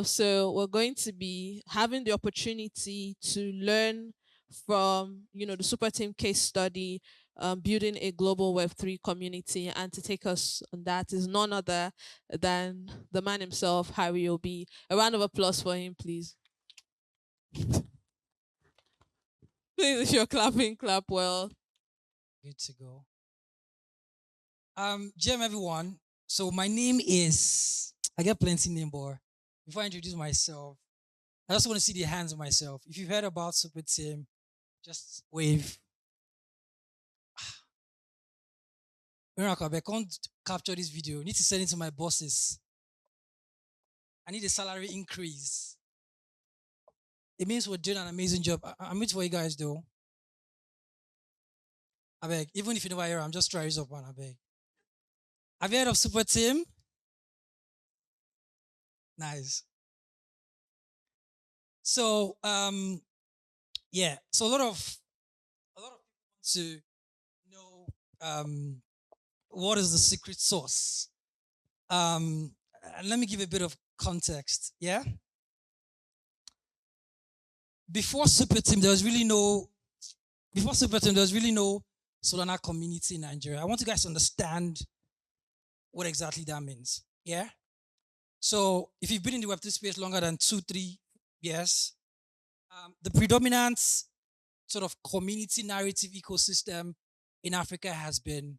So we're going to be having the opportunity to learn from, the Super Team case study, building a global Web3 community. And to take us on that is none other than the man himself, Harry Obi. A round of applause for him, please. Please, if you're clapping, clap well. Good to go. GM everyone. So my name is I get plenty name, but before I introduce myself, I just want to see the hands of myself. If you've heard about Super Team, just wave. Miracle, I can't capture this video. I need to send it to my bosses. I need a salary increase. It means we're doing an amazing job. I'm waiting for you guys though. I beg, even if you never hear, I'm just trying up one. I beg. Have you heard of Super Team? Nice. So yeah. So a lot of people want to know what is the secret sauce. And let me give a bit of context. Yeah. Before Super Team, there was really no Solana community in Nigeria. I want you guys to understand what exactly that means. Yeah. So if you've been in the Web3 space longer than 2-3 years, the predominant sort of community narrative ecosystem in Africa has been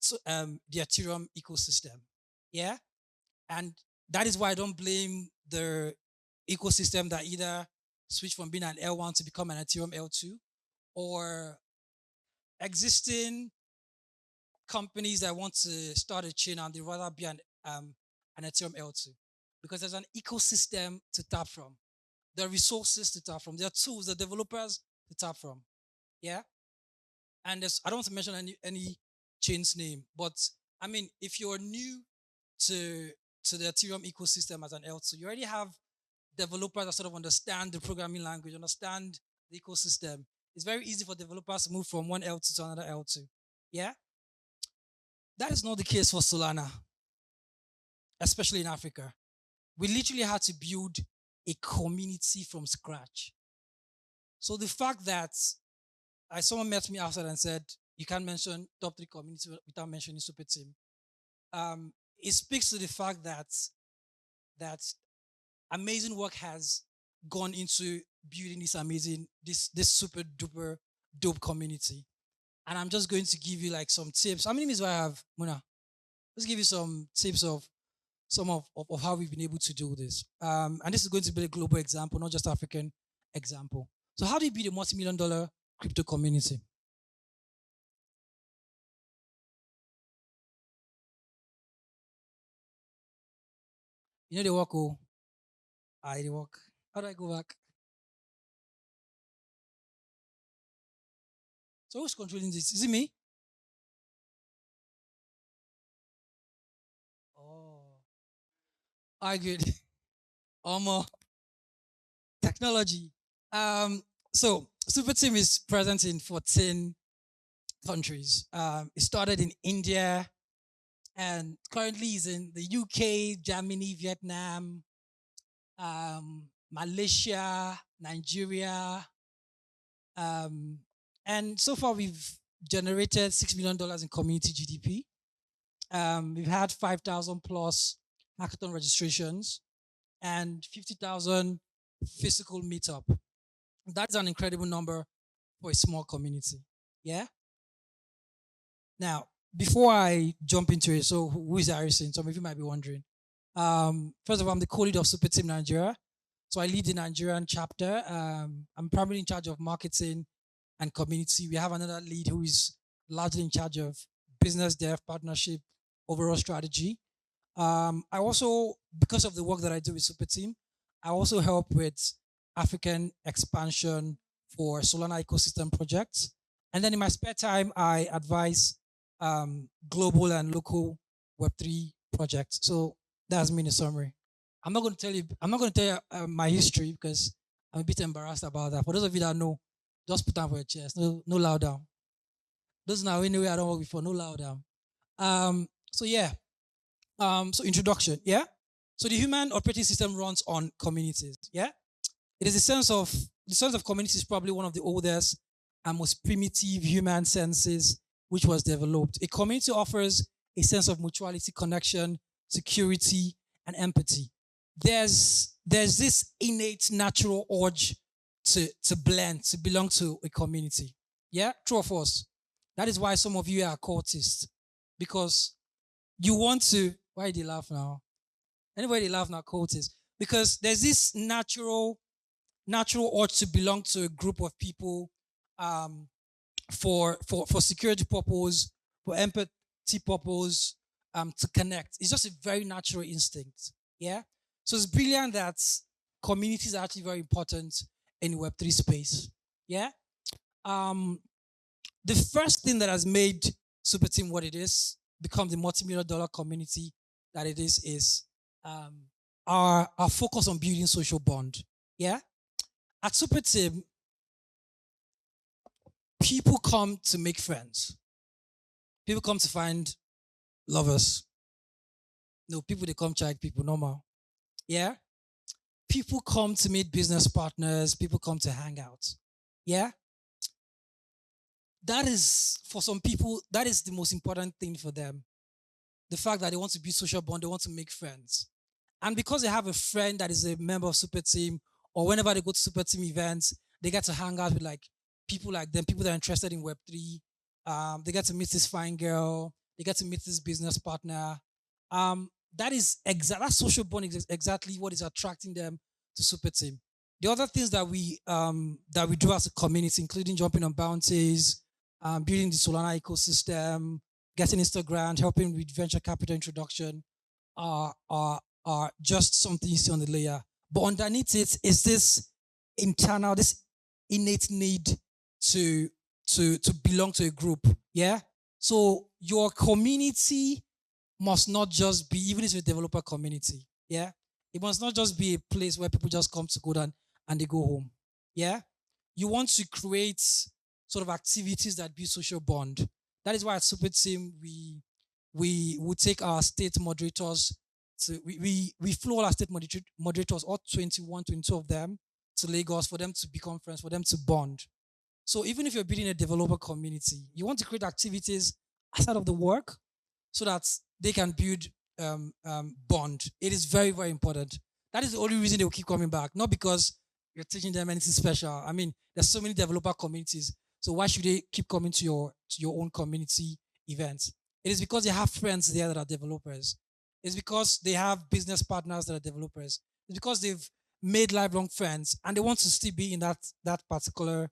the Ethereum ecosystem. Yeah. And that is why I don't blame the ecosystem that either switched from being an L1 to become an Ethereum L2, or existing companies that want to start a chain and they rather be an Ethereum L2, because there's an ecosystem to tap from. There are resources to tap from. There are tools, the developers to tap from. Yeah. And I don't want to mention any chain's name, but I mean, if you're new to the Ethereum ecosystem as an L2, you already have developers that sort of understand the programming language, understand the ecosystem. It's very easy for developers to move from one L2 to another L2. Yeah. That is not the case for Solana, especially in Africa. We literally had to build a community from scratch. So the fact that someone met me outside and said, you can't mention top 3 community without mentioning Super Team. It speaks to the fact that amazing work has gone into building this super duper dope community. And I'm just going to give you like some tips. How many minutes do I have, Muna? Let's give you some tips of some of how we've been able to do this. And this is going to be a global example, not just African example. So how do you build a multi-million-dollar crypto community? You know the work, oh, I work. How do I go back? So who's controlling this? Is it me? Oh, I good. More technology. So Super Team is present in 14 countries. It started in India and currently is in the UK, Germany, Vietnam, Malaysia, Nigeria. And so far we've generated $6 million in community GDP. We've had 5,000 plus hackathon registrations and 50,000 physical meetup. That's an incredible number for a small community. Yeah. Now, before I jump into it, so who is Harrison? Some of you might be wondering. First of all, I'm the co-lead of Super Team Nigeria. So I lead the Nigerian chapter. I'm primarily in charge of marketing and community. We have another lead who is largely in charge of business dev, partnership, overall strategy. I also, because of the work that I do with Super Team, I also help with African expansion for Solana ecosystem projects. And then in my spare time, I advise global and local Web3 projects. So that's me in a summary. I'm not going to tell you my history because I'm a bit embarrassed about that. For those of you that know, just put down for your chest. No loud down. Those now anyway I don't work before. No loud down. So yeah. So introduction. Yeah. So the human operating system runs on communities. Yeah, it is the sense of community is probably one of the oldest and most primitive human senses which was developed. A community offers a sense of mutuality, connection, security, and empathy. There's this innate natural urge to blend, to belong to a community. Yeah, true or false? That is why some of you are cultists because you want to. Why do you laugh now? Anybody laugh now? Cultists because there's this natural urge to belong to a group of people um, for security purpose, for empathy purpose, to connect. It's just a very natural instinct. Yeah. So it's brilliant that communities are actually very important in Web3 space. Yeah. Um, the first thing that has made SuperTeam what it is, become the multi-million dollar community that it is um, our focus on building social bond. Yeah. At SuperTeam, people come to make friends. People come to find lovers. No, people they come check people normal. Yeah. People come to meet business partners. People come to hang out. Yeah. That is for some people. That is the most important thing for them. The fact that they want to be social bond. They want to make friends. And because they have a friend that is a member of Super Team, or whenever they go to Super Team events, they get to hang out with like people like them, people that are interested in Web3. They get to meet this fine girl. They get to meet this business partner. That is that social bond is exactly what is attracting them to Super Team. The other things that we do as a community, including jumping on bounties, building the Solana ecosystem, getting Instagram, helping with venture capital introduction, are just something you see on the layer. But underneath it is this internal, this innate need to to belong to a group. Yeah. So your community must not just be, even if it's a developer community. Yeah. It must not just be a place where people just come to go down and they go home. Yeah. You want to create sort of activities that build social bond. That is why at Super Team we will take our state moderators to we flew all our state moderators, all 21, 22 of them to Lagos for them to become friends, for them to bond. So even if you're building a developer community, you want to create activities outside of the work so that they can build bond. It is very, very important. That is the only reason they will keep coming back, not because you're teaching them anything special. I mean, there's so many developer communities, so why should they keep coming to your own community events? It is because they have friends there that are developers. It's because they have business partners that are developers. It's because they've made lifelong friends and they want to still be in that particular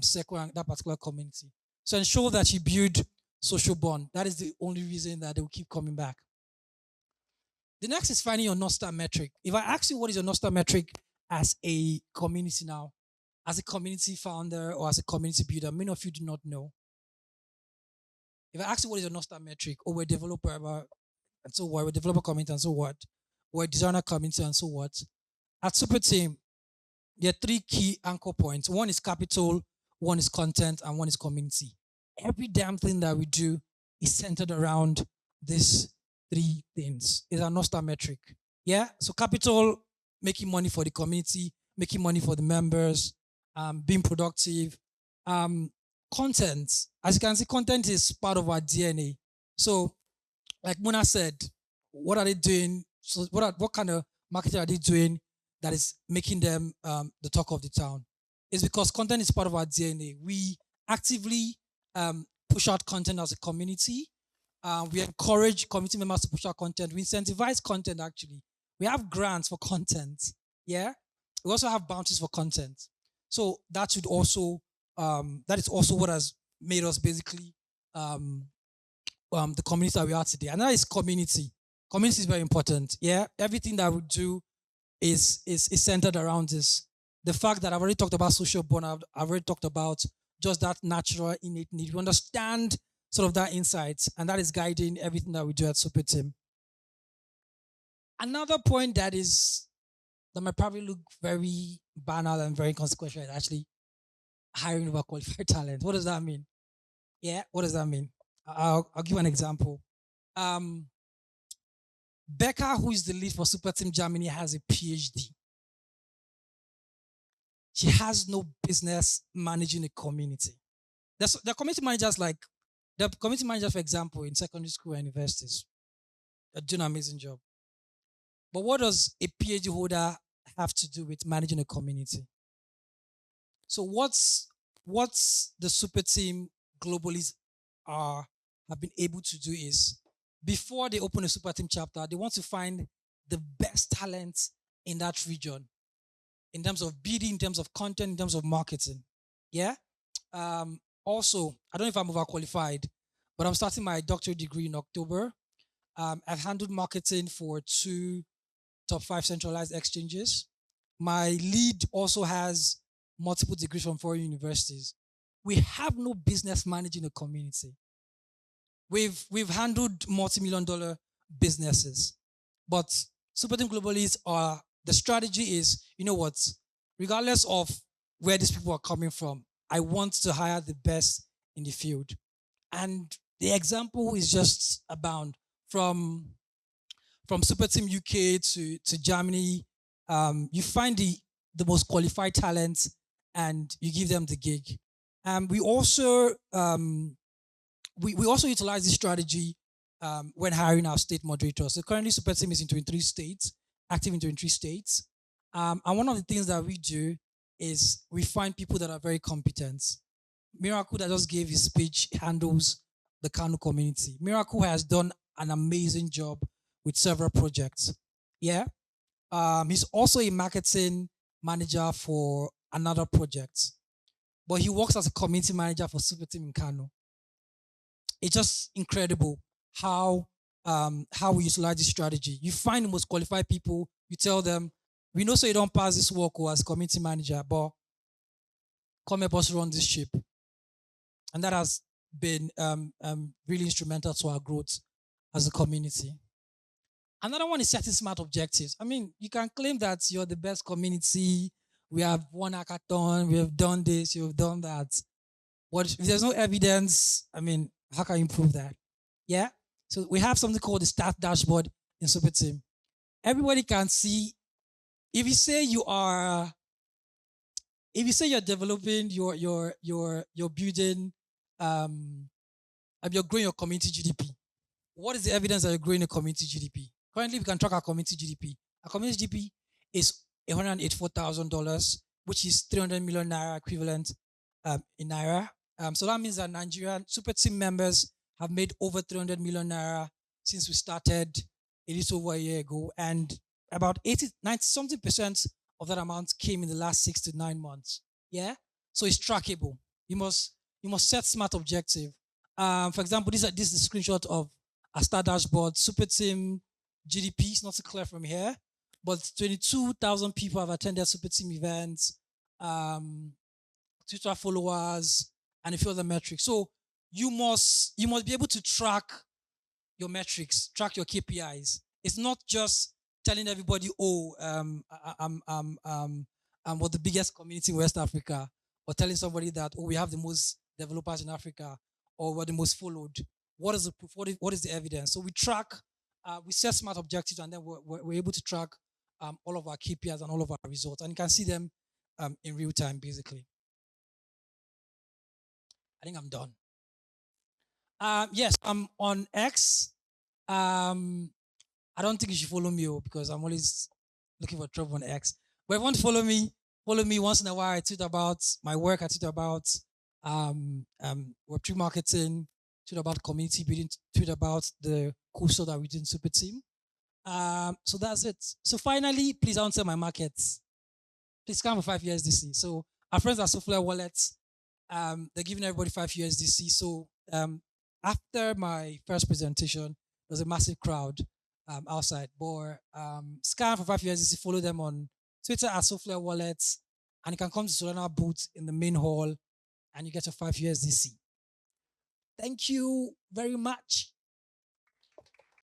circle and that particular community. So ensure that you build social bond. That is the only reason that they will keep coming back. The next is finding your North Star metric. If I ask you what is your North Star metric as a community now, as a community founder or as a community builder, many of you do not know. If I ask you what is your North Star metric, or we're a developer and so what, we're a developer community and so what, we're a designer community and so what. At Super Team, there are three key anchor points. One is capital, one is content, and one is community. Every damn thing that we do is centered around these three things. It's our North Star metric. Yeah. So capital, making money for the community, making money for the members, being productive. Content, as you can see, content is part of our DNA. So, like Mona said, what are they doing? So, what kind of marketing are they doing that is making them the talk of the town? It's because content is part of our DNA. We actively push out content as a community. We encourage community members to push out content. We incentivize content, actually. We have grants for content. Yeah. We also have bounties for content. So that should also, that is also what has made us basically the community that we are today. And that is community. Community is very important. Yeah. Everything that we do is centered around this. The fact that I've already talked about social bond, I've already talked about just that natural innate need. We understand sort of that insight, and that is guiding everything that we do at Super Team. Another point that might probably look very banal and very consequential is actually hiring overqualified talent. What does that mean? Yeah, what does that mean? I'll give an example. Becca, who is the lead for Super Team Germany, has a PhD. She has no business managing a community. The community managers, like the community manager, for example, in secondary school and universities, are doing an amazing job. But what does a PhD holder have to do with managing a community? So what's the super team globally are have been able to do is before they open a super team chapter, they want to find the best talents in that region in terms of bidding, in terms of content, in terms of marketing. Yeah. Also, I don't know if I'm overqualified, but I'm starting my doctorate degree in October. I've handled marketing for two top five centralized exchanges. My lead also has multiple degrees from foreign universities. We have no business managing a community. We've handled multi-million dollar businesses, but SuperTeam Globalies are the strategy is, you know what, regardless of where these people are coming from, I want to hire the best in the field. And the example is just abound from Super Team UK to Germany. You find the most qualified talents and you give them the gig. We also we also utilize this strategy when hiring our state moderators. So currently, Super Team is in 23 states, active in 23 states. And one of the things that we do is we find people that are very competent. Miracle that just gave his speech handles the Kano community. Miracle has done an amazing job with several projects. Yeah. He's also a marketing manager for another project, but he works as a community manager for Super Team in Kano. It's just incredible how we utilize this strategy. You find the most qualified people, you tell them, we know so you don't pass this work or as community manager, but come help us run this ship. And that has been really instrumental to our growth as a community. Another one is setting smart objectives. I mean, you can claim that you're the best community. We have won hackathon, we have done this, you've done that. But if there's no evidence, I mean, how can you prove that? Yeah. So we have something called the stat dashboard in Super Team. Everybody can see if you say you are if you say you're developing you're building you're growing your community GDP. What is the evidence that you're growing a community GDP? Currently, we can track our community GDP. Our community GDP is $184,000, which is 300 million naira equivalent in naira. So that means that Nigerian super team members have made over 300 million naira since we started a little over a year ago, and about 80, 90 something percent of that amount came in the last 6 to 9 months. Yeah, so it's trackable. You must set smart objective. For example, this is a screenshot of a star dashboard. Super Team GDP is not so clear from here, but 22,000 people have attended Super Team events, Twitter followers, and a few other metrics. So you must be able to track your metrics, track your KPIs. It's not just telling everybody, oh, I'm what the biggest community in West Africa, or telling somebody that, oh, we have the most developers in Africa, or we're the most followed. What is the proof? What is the evidence? So we track, we set smart objectives, and then we're able to track all of our KPIs and all of our results, and you can see them in real time, basically. I think I'm done. Yes, I'm on X. I don't think you should follow me because I'm always looking for trouble on X. But if you want to follow me once in a while. I tweet about my work. I tweet about Web3 marketing, tweet about community building, tweet about the cool stuff that we do in Super Team. So that's it. So finally, please answer my markets. Please come for 5 USDC. So our friends at Software Wallets, they're giving everybody 5 USDC. So after my first presentation, there was a massive crowd outside. But scan for 5 USDC, follow them on Twitter at Software Wallets, and you can come to Solana booth in the main hall and you get your 5 USDC. Thank you very much.